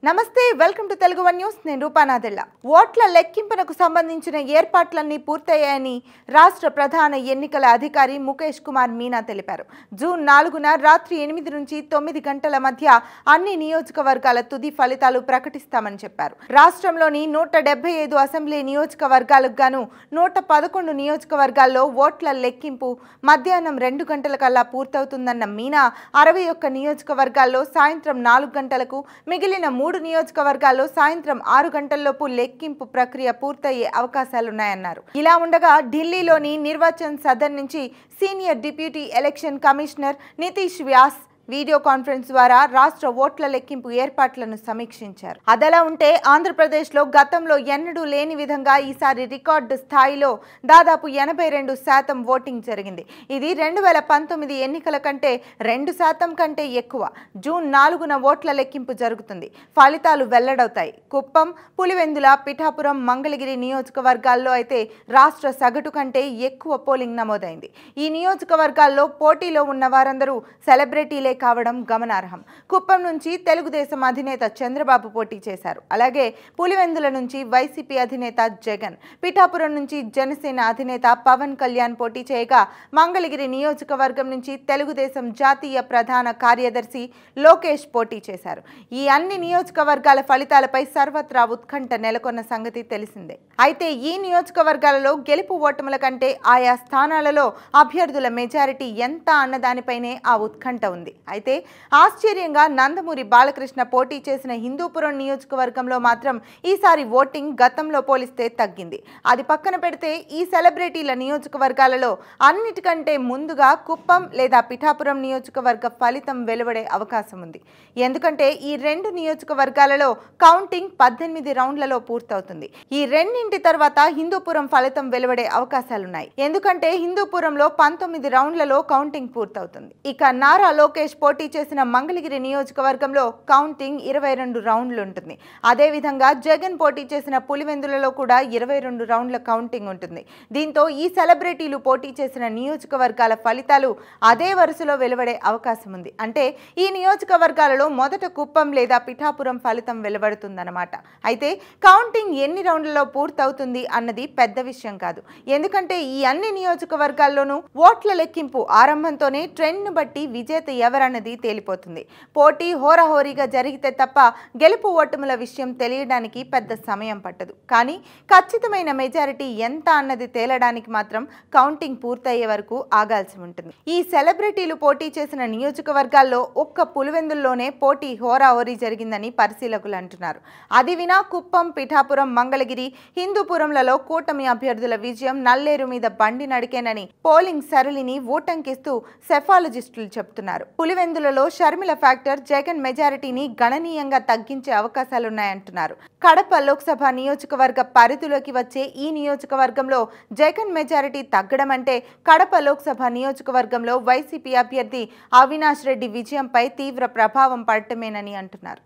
నమస్తే welcome to Telugu one news నేను రూపానాదెల్ల ఓట్ల లెక్కింపునకు సంబంధించిన ఏర్పాట్లన్నీ పూర్తయ్యాయని రాష్ట్ర ప్రధాన ఎన్నికల అధికారి ముఖేష్ కుమార్ మీనా తెలిపారు. జూన్ 4న రాత్రి 8 నుంచి 9 గంటల మధ్య అన్ని నియోజకవర్గాల తుది ఫలితాలు ప్రకటిస్తామని చెప్పారు. రాష్ట్రంలోని 175 అసెంబ్లీ నియోజకవర్గాలకు గాను 111 నియోజకవర్గాల్లో ఓట్ల లెక్కింపు మధ్యాహ్నం 2 గంటలకల్లా పూర్తవుతుందన్న మీనా 61 నియోజకవర్గాల్లో సాయంత్రం 4 గంటలకు మిగిలిన 3 నియోజకవర్గాల్లో సాయంత్రం 6 గంటల్లోపు లెక్కింపు ప్రక్రియ పూర్తయ్యే అవకాశాలున్నాయన్నారు. ఇలా ఉండగా ఢిల్లీలోని నిర్వాచన్ సదన్ నుంచి senior deputy election commissioner Nitish Vyas video conference ద్వారా రాష్ట్ర ఓట్ల లెక్కింపు ఏర్పాట్లను సమీక్షించారు. అదలా ఉంటే ఆంధ్రప్రదేశ్లో గతంలో ఎన్నడూ లేని విధంగా ఈసారి రికార్డు స్థాయిలో దాదాపు 82% ఓటింగ్ జరిగింది. ఇది 2019 ఎన్నికల కంటే 2% కంటే ఎక్కువ. జూన్ 4న ఓట్ల లెక్కింపు జరుగుతుంది. ఫలితాలు వెల్లడవుతాయి. కుప్పం, పులివెందుల, పిఠాపురం, మంగళగిరి నియోజకవర్గాల్లో అయితే రాష్ట్ర సగటు కంటే ఎక్కువ పోలింగ్ నమోదైంది. ఈ నియోజకవర్గాల్లో పోటీలో ఉన్న వారందరూ సెలబ్రిటీలే కావడం గమనార్హం. కుప్పం నుంచి తెలుగుదేశం అధినేత చంద్రబాబు పోటీ చేశారు. అలాగే పులివెందుల నుంచి వైసీపీ అధినేత జగన్, పిఠాపురం నుంచి జనసేన అధినేత పవన్ కళ్యాణ్ పోటీ చేయగా మంగళగిరి నియోజకవర్గం నుంచి తెలుగుదేశం జాతీయ ప్రధాన కార్యదర్శి లోకేష్ పోటీ చేశారు. ఈ అన్ని నియోజకవర్గాల ఫలితాలపై సర్వత్రా ఉత్కంఠ నెలకొన్న సంగతి తెలిసిందే. అయితే ఈ నియోజకవర్గాలలో గెలుపు ఓటముల కంటే ఆయా స్థానాలలో అభ్యర్థుల మెజారిటీ ఎంత అన్నదానిపైనే ఆ ఉత్కంఠ ఉంది. అయితే ఆశ్చర్యంగా నందమూరి బాలకృష్ణ పోటీ చేసిన హిందూపురం నియోజకవర్గంలో మాత్రం ఈసారి ఓటింగ్ గతంలో పోలిస్తే తగ్గింది. అది పక్కన పెడితే ఈ సెలబ్రిటీల నియోజకవర్గాలలో అన్నిటికంటే ముందుగా కుప్పం లేదా పిఠాపురం నియోజకవర్గ ఫలితం వెలువడే అవకాశం ఉంది. ఎందుకంటే ఈ 2 నియోజకవర్గాలలో కౌంటింగ్ 18 రౌండ్లలో పూర్తవుతుంది. ఈ రెండింటి తర్వాత హిందూపురం ఫలితం వెలువడే అవకాశాలున్నాయి. ఎందుకంటే హిందూపురంలో 19 రౌండ్లలో కౌంటింగ్ పూర్తవుతుంది. ఇక నారా లోకేష్ పోటీ చేసిన మంగళగిరి నియోజకవర్గంలో కౌంటింగ్ 22 రౌండ్లు ఉంటుంది. అదేవిధంగా జగన్ పోటీ చేసిన పులివెందులలో కూడా 22 రౌండ్ల కౌంటింగ్ ఉంటుంది. దీంతో ఈ సెలబ్రిటీలు పోటీ చేసిన నియోజకవర్గాల ఫలితాలు అదే వరుసలో వెలువడే అవకాశం ఉంది. అంటే ఈ నియోజకవర్గాలలో మొదట కుప్పం లేదా పిఠాపురం ఫలితం వెలువడుతుందన్నమాట. అయితే కౌంటింగ్ ఎన్ని రౌండ్లలో పూర్తవుతుంది అన్నది పెద్ద విషయం కాదు. ఎందుకంటే ఈ అన్ని నియోజకవర్గాల్లోనూ ఓట్ల లెక్కింపు ఆరంభంతోనే ట్రెండ్ను బట్టి విజేత ఎవరన్నది తేలిపోతుంది. పోటీ హోరాహోరీగా జరిగితే తప్ప గెలుపు ఓటముల విషయం తెలియడానికి పెద్ద సమయం పట్టదు. కానీ ఖచ్చితమైన మెజారిటీ ఎంత అన్నది తేలడానికి మాత్రం కౌంటింగ్ పూర్తయ్యే వరకు ఆగాల్సి ఉంటుంది. ఈ సెలబ్రిటీలు పోటీ చేసిన నియోజకవర్గాల్లో ఒక్క పులివెందుల్లోనే పోటీ హోరాహోరీ జరిగిందని పరిశీలకులు అంటున్నారు. అది వినా కుప్పం, పిఠాపురం, మంగళగిరి, హిందూపురంలలో కూటమి అభ్యర్థుల విజయం నల్లేరు మీద బండి నడికేనని పోలింగ్ సరళిని ఊటంకిస్తూ సెఫాలజిస్టులు చెబుతున్నారు. పులివెందులలో షర్మిల ఫ్యాక్టర్ జగన్ మెజారిటీని గణనీయంగా తగ్గించే అవకాశాలున్నాయంటున్నారు. కడప లోక్సభ నియోజకవర్గ పరిధిలోకి వచ్చే ఈ నియోజకవర్గంలో జగన్ మెజారిటీ తగ్గడం అంటే కడప లోక్సభ నియోజకవర్గంలో వైసీపీ అభ్యర్థి అవినాష్ రెడ్డి విజయంపై తీవ్ర ప్రభావం పడటమేనని అంటున్నారు.